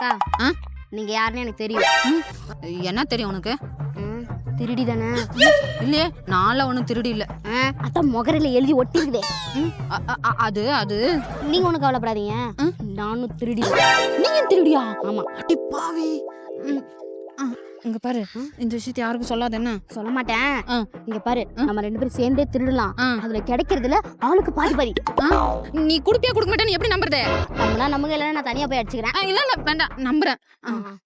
அக்கா நீங்க யாருன்னு எனக்கு தெரியும். என்ன தெரியும் உனக்கு? திருடி தானே? இல்லையே, நான்ல ஒன்றும் திருடி இல்லை. அதான் முகரில எழுதி ஒட்டிருக்குதே. அது அது நீங்க ஒன்றும் கவலைப்படாதீங்க, நானும் திருடி. நீங்க திருடியா? ஆமா. அடி பாவி. இங்க பாரு, இந்த விஷயத்தை யாருக்கும் சொல்லாத. என்ன? சொல்ல மாட்டேன். இங்க பாரு, நம்ம 2 பேரும் சேர்ந்தே திருடலாம். அதுல கிடைக்கிறதுல ஆளுக்கு பாதி பாதி. நீ குடுப்பியா கொடுக்க மாட்டேன்னு எப்படி நம்புறது? நம்மளா நமக்கு இல்லைன்னா நான் தனியா போய் அடிச்சுக்கிறேன். இல்ல இல்ல வேண்டாம், நம்புறேன்.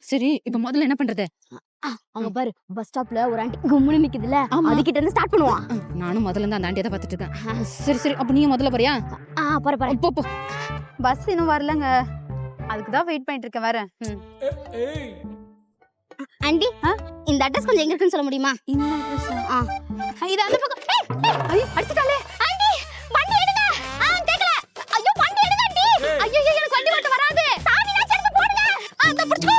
சரி, இப்ப முதல்ல என்ன பண்றது? அங்க பாரு, பஸ் ஸ்டாப்ல ஒரு ஆண்டி கும்முனு நிக்குதுல, அதுகிட்ட இருந்து ஸ்டார்ட் பண்ணுவான். நானும் முதல்ல இருந்து அந்த ஆண்டியை தான் பாத்துட்டு இருக்கேன். சரி சரி, அப்ப நீங்க முதல்ல போறியா? போற போற. போ. பஸ் இன்னும் வரலங்க, அதுக்கு தான் வெயிட் பண்ணிட்டு இருக்கேன். வரேன். ஆண்டி, இந்த அட்ரஸ் கொஞ்சம் எங்க இருக்குன்னு சொல்ல முடியுமா? இந்த அட்ரஸ் இது அந்த பக்கம். ஐயோ அடிச்சிட்டாலே. ஆண்டி வண்டி எடுங்க. கேக்கல. ஐயோ வண்டி எடுங்க ஆண்டி. ஐயோ எனக்கு வண்டி ஓட்ட வராது. சாவி நான் எடுத்து போடுங்க. அந்த புடிச்சோ.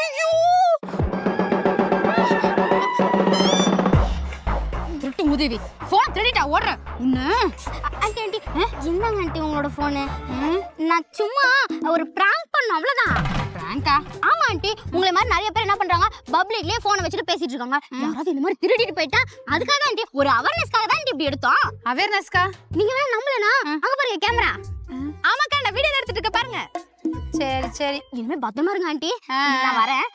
ஐயோ திருட்டு உதவி போன் திருடிட்டா ஓடுற உன்ன. ஆண்டி ஆண்டி என்னங்க ஆண்டி உங்களோட போனு? நான் சும்மா ஒரு பிராங்க் பண்ணோம், அவ்வளவுதான். பிராங்கா? ஆமா ஆண்டி, உங்களை மாதிரி நிறைய பேர் என்ன பண்றாங்க, பப்ளிக்லயே போனை வச்சுட்டு பேசிட்டு இருக்காங்க. யாராவது இந்த மாதிரி திருடிட்டு போயிட்டா அதுக்காக ஆண்டி, ஒரு அவேர்னஸ்க்காக தான் ஆண்டி இப்படி எடுத்தோம். அவேர்னஸ்க்கா? நீங்க வேணா நம்பலனா அங்க பாருங்க கேமரா. ஆமாக்கா, நான் வீடியோ எடுத்துட்டு இருக்க பாருங்க. சரி சரி, இனிமே பத்திரமா இருங்க ஆண்டி. நான் வரேன்.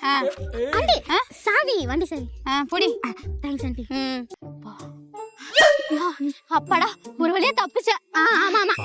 ஆண்டி சாவி, வண்டி சாவி. புடி. Thanks aunty. அப்பாடா, ஒரு வழியா தப்பிச்சேன். ஆமா ஆமா.